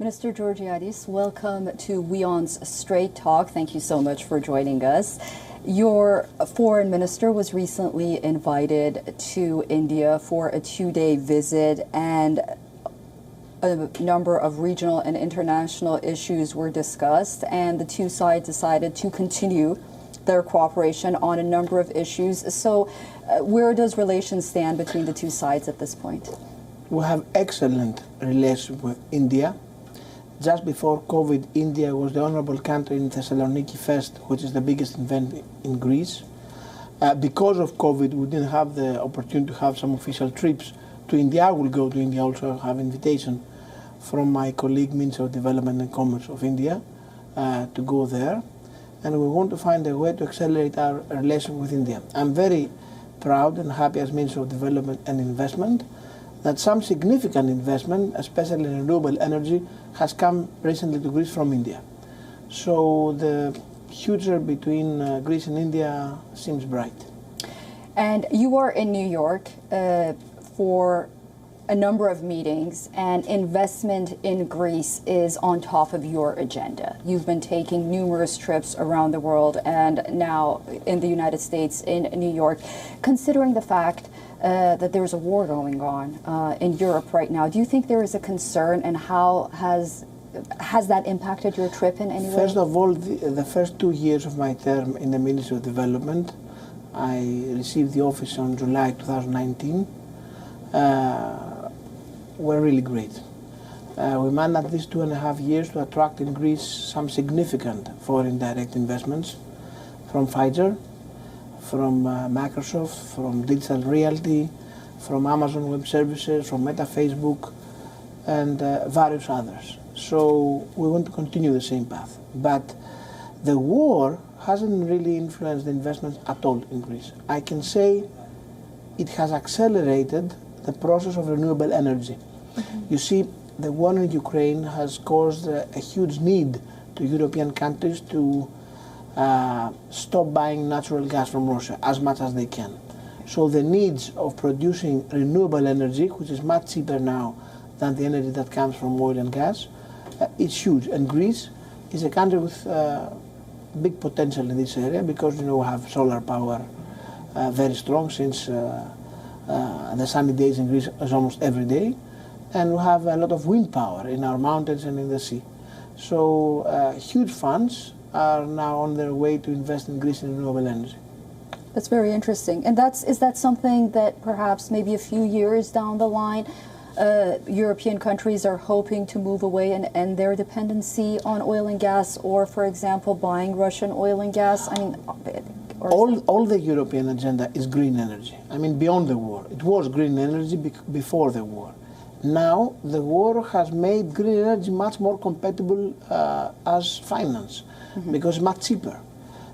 Minister Georgiadis, welcome to WION's Straight Talk. Thank you so much for joining us. Your foreign minister was recently invited to India for a 2-day visit, and a number of regional and international issues were discussed, and the two sides decided to continue their cooperation on a number of issues. So where does relations stand between the two sides at this point? We have excellent relations with India. Just before COVID, India was the honorable country in Thessaloniki Fest, which is the biggest event in Greece. Because of COVID, we didn't have the opportunity to have some official trips to India. I will go to India, also have invitation from my colleague, Minister of Development and Commerce of India, to go there. And we want to find a way to accelerate our relation with India. I'm very proud and happy as Minister of Development and Investment that some significant investment, especially in renewable energy, has come recently to Greece from India. So the future between Greece and India seems bright. And you are in New York for a number of meetings, and investment in Greece is on top of your agenda. You've been taking numerous trips around the world and now in the United States, in New York. Considering the fact that there's a war going on in Europe right now, do you think there is a concern, and how has that impacted your trip in any way? First of all, the first 2 years of my term in the Ministry of Development, I received the office on July 2019, were really great. We managed these 2.5 years to attract in Greece some significant foreign direct investments from Pfizer, from Microsoft, from Digital Realty, from Amazon Web Services, from Meta Facebook, and various others. So we want to continue the same path. But the war hasn't really influenced the investments at all in Greece. I can say it has accelerated the process of renewable energy. Mm-hmm. You see, the war in Ukraine has caused a huge need to European countries to stop buying natural gas from Russia as much as they can. So the needs of producing renewable energy, which is much cheaper now than the energy that comes from oil and gas, is huge. And Greece is a country with big potential in this area because, you know, we have solar power very strong since the sunny days in Greece is almost every day. And we have a lot of wind power in our mountains and in the sea. So huge funds are now on their way to invest in Greece in renewable energy. That's very interesting. And is that something that perhaps maybe a few years down the line, European countries are hoping to move away and end their dependency on oil and gas, or, for example, buying Russian oil and gas? I mean, all the European agenda is green energy. I mean, beyond the war. It was green energy before the war. Now, the war has made green energy much more compatible as finance, mm-hmm. because it's much cheaper.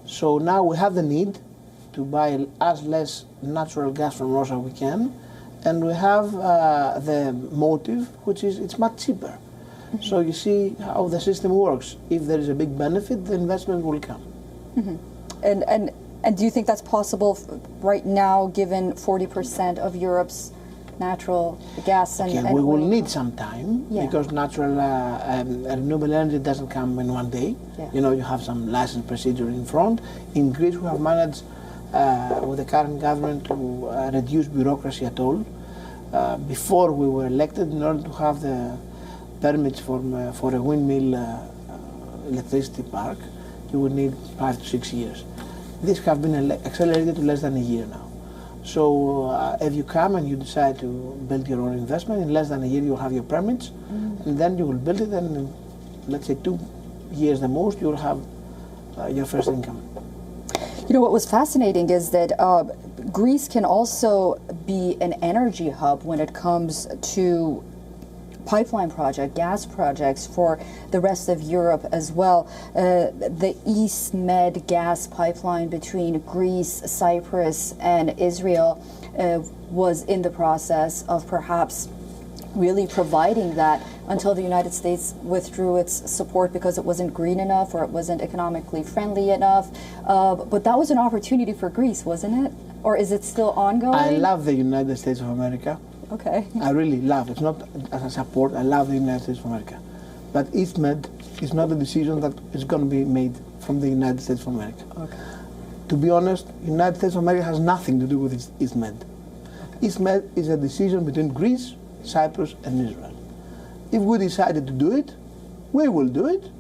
So now we have the need to buy as less natural gas from Russia we can, and we have the motive, which is it's much cheaper. Mm-hmm. So you see how the system works. If there is a big benefit, the investment will come. Mm-hmm. And do you think that's possible right now, given 40% of Europe's natural gas and we will oil? need some time, because natural renewable energy doesn't come in one day. Yeah. You know, you have some license procedure in front. In Greece, we have managed with the current government to reduce bureaucracy at all. Before we were elected, in order to have the permits for a windmill electricity park, you would need 5 to 6 years. This has been accelerated to less than a year now. So if you come and you decide to build your own investment, in less than a year you'll have your permits, and then you will build it, and in, let's say, 2 years the most, you'll have your first income. You know, what was fascinating is that Greece can also be an energy hub when it comes to pipeline project, gas projects for the rest of Europe as well. The EastMed gas pipeline between Greece, Cyprus, and Israel was in the process of perhaps really providing that until the United States withdrew its support because it wasn't green enough or it wasn't economically friendly enough. But that was an opportunity for Greece, wasn't it? Or is it still ongoing? I love the United States of America. Okay. I really love it. It's not as a support. I love the United States of America. But EastMed is not a decision that is going to be made from the United States of America. Okay. To be honest, the United States of America has nothing to do with EastMed. EastMed is a decision between Greece, Cyprus, and Israel. If we decided to do it, we will do it.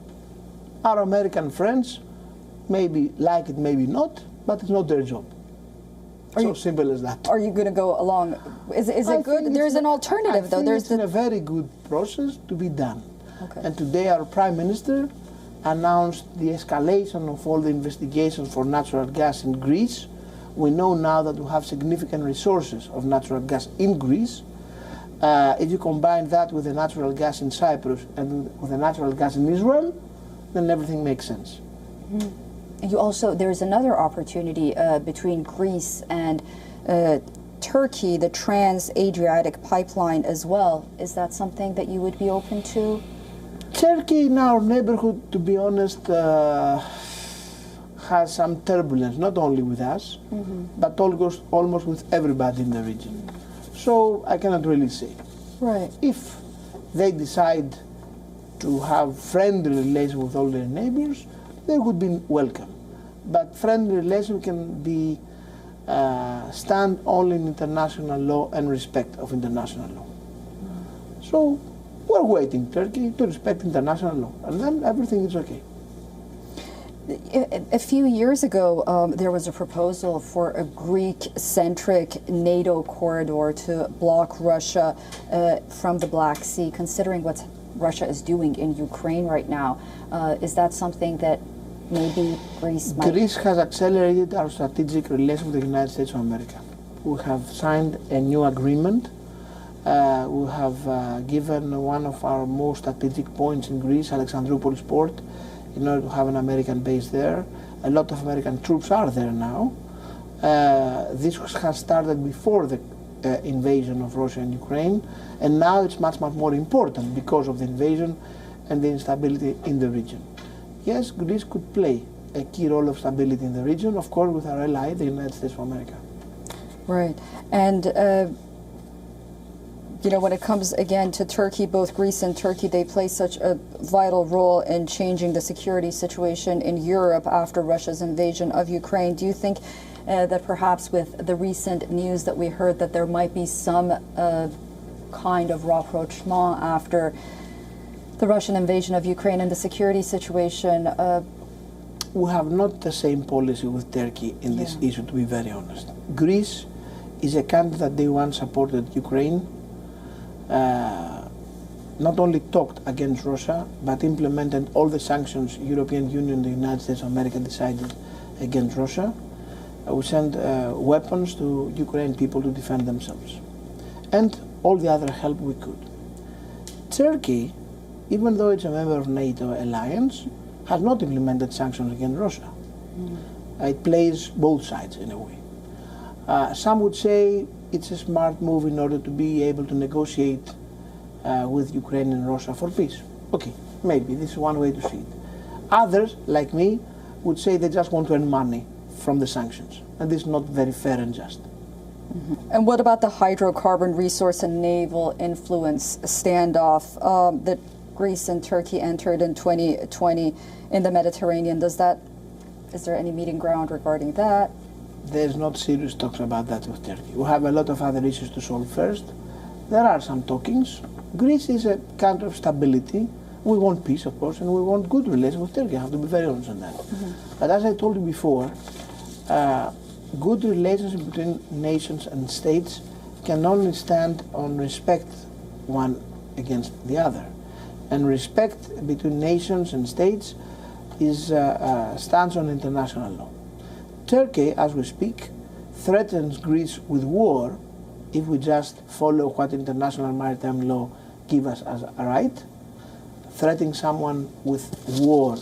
Our American friends maybe like it, maybe not, but it's not their job. So simple as that. Are you going to go along? Is it good? There's an alternative, though. It's a very good process to be done. Okay. And today our Prime Minister announced the escalation of all the investigations for natural gas in Greece. We know now that we have significant resources of natural gas in Greece. If you combine that with the natural gas in Cyprus and with the natural gas in Israel, then everything makes sense. Mm-hmm. There's another opportunity between Greece and Turkey, the Trans-Adriatic pipeline as well. Is that something that you would be open to? Turkey in our neighborhood, to be honest, has some turbulence, not only with us, but almost with everybody in the region. So I cannot really say. Right. If they decide to have friendly relations with all their neighbors, they would be welcome. But friendly relations can be stand only in international law and respect of international law. So we're waiting Turkey to respect international law, and then everything is okay. A few years ago, there was a proposal for a Greek-centric NATO corridor to block Russia from the Black Sea, considering what Russia is doing in Ukraine right now. Is that something that maybe Greece might... Greece has accelerated our strategic relations with the United States of America. We have signed a new agreement. We have given one of our most strategic points in Greece, Alexandroupolis port, in order to have an American base there. A lot of American troops are there now. This has started before the invasion of Russia and Ukraine, and now it's much, much more important because of the invasion and the instability in the region. Yes, Greece could play a key role of stability in the region, of course, with our ally, the United States of America. Right. And you know, when it comes again to Turkey, both Greece and Turkey, they play such a vital role in changing the security situation in Europe after Russia's invasion of Ukraine. Do you think that perhaps with the recent news that we heard that there might be some kind of rapprochement after the Russian invasion of Ukraine and the security situation? We have not the same policy with Turkey in this issue, to be very honest. Greece is a country that day one supported Ukraine. Not only talked against Russia, but implemented all the sanctions European Union and the United States of America decided against Russia. We sent weapons to Ukrainian people to defend themselves, and all the other help we could. Turkey, even though it's a member of NATO alliance, has not implemented sanctions against Russia. It plays both sides in a way. Some would say it's a smart move in order to be able to negotiate with Ukraine and Russia for peace. Okay, maybe this is one way to see it. Others, like me, would say they just want to earn money from the sanctions, and this is not very fair and just. And what about the hydrocarbon resource and naval influence standoff that Greece and Turkey entered in 2020 in the Mediterranean? Is there any meeting ground regarding that? There's not serious talks about that with Turkey. We have a lot of other issues to solve first. There are some talkings. Greece is a country of stability. We want peace, of course, and we want good relations with Turkey. I have to be very honest on that. But as I told you before, good relations between nations and states can only stand on respect one against the other. And respect between nations and states stands on international law. Turkey, as we speak, threatens Greece with war if we just follow what international maritime law gives us as a right. Threatening someone with war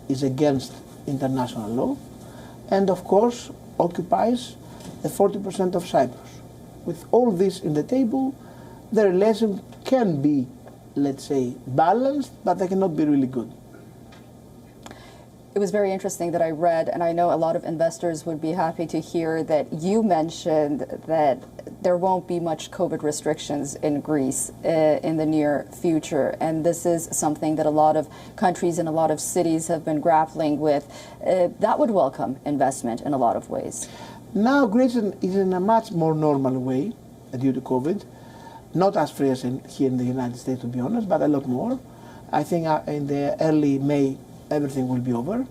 is against international law, and of course occupies the 40% of Cyprus. With all this in the table, the relation can be, let's say, balanced, but they cannot be really good. It was very interesting that I read, and I know a lot of investors would be happy to hear that you mentioned that there won't be much COVID restrictions in Greece in the near future. And this is something that a lot of countries and a lot of cities have been grappling with. That would welcome investment in a lot of ways. Now Greece is in a much more normal way due to COVID. Not as free as here in the United States, to be honest, but a lot more. I think in the early May, everything will be over.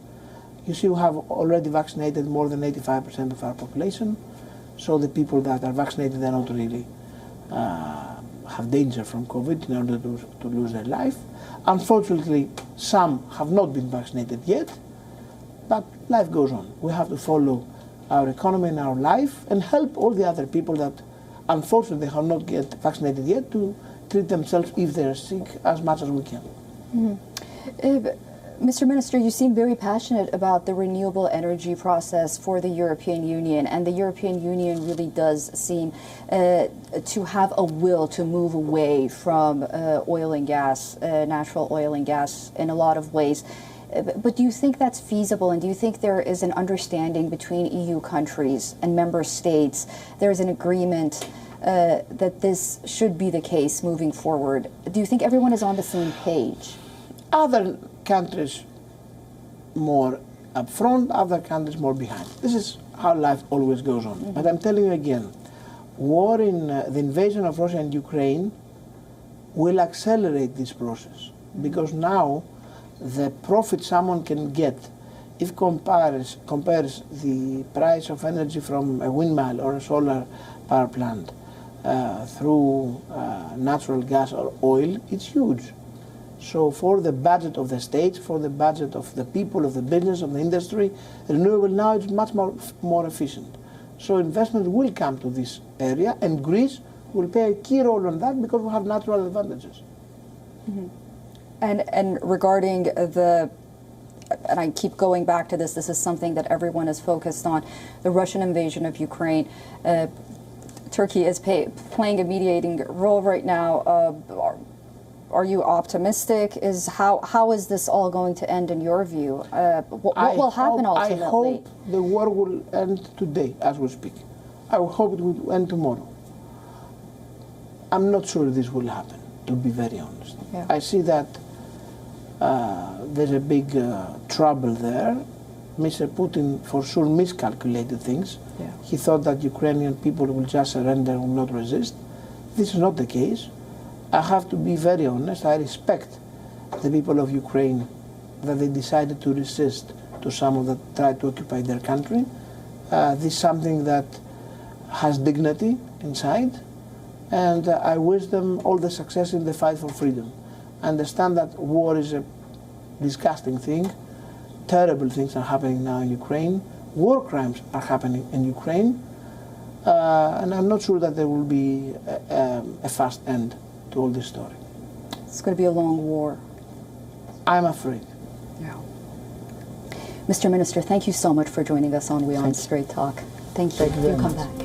You see, we have already vaccinated more than 85% of our population. So the people that are vaccinated, they're not really have danger from COVID in order to lose their life. Unfortunately, some have not been vaccinated yet, but life goes on. We have to follow our economy and our life and help all the other people that unfortunately have not get vaccinated yet to treat themselves if they're sick as much as we can. Mm-hmm. Mr. Minister, you seem very passionate about the renewable energy process for the European Union, and the European Union really does seem to have a will to move away from oil and gas, natural oil and gas in a lot of ways. But do you think that's feasible, and do you think there is an understanding between EU countries and member states, there's an agreement that this should be the case moving forward? Do you think everyone is on the same page? Other countries more up front, other countries more behind. This is how life always goes on. Mm-hmm. But I'm telling you again, war in the invasion of Russia and Ukraine will accelerate this process, because now the profit someone can get if compares the price of energy from a windmill or a solar power plant through natural gas or oil, it's huge. So for the budget of the states, for the budget of the people, of the business, of the industry, renewable now is much more efficient. So investment will come to this area, and Greece will play a key role on that because we have natural advantages. Mm-hmm. And regarding and I keep going back to this is something that everyone is focused on, the Russian invasion of Ukraine. Turkey is playing a mediating role right now. Are you optimistic? How is this all going to end in your view? What will happen ultimately? I hope the war will end today, as we speak. I hope it will end tomorrow. I'm not sure this will happen, to be very honest. Yeah. I see that there's a big trouble there. Mr. Putin for sure miscalculated things. Yeah. He thought that Ukrainian people will just surrender and will not resist. This is not the case. I have to be very honest, I respect the people of Ukraine that they decided to resist to someone that tried to occupy their country. This is something that has dignity inside, and I wish them all the success in the fight for freedom. I understand that war is a disgusting thing. Terrible things are happening now in Ukraine. War crimes are happening in Ukraine. And I'm not sure that there will be a fast end to all this story. It's going to be a long war. I'm afraid. Yeah. Mr. Minister, thank you so much for joining us on WION Straight Talk. Thank you. Thank you very much. Come back.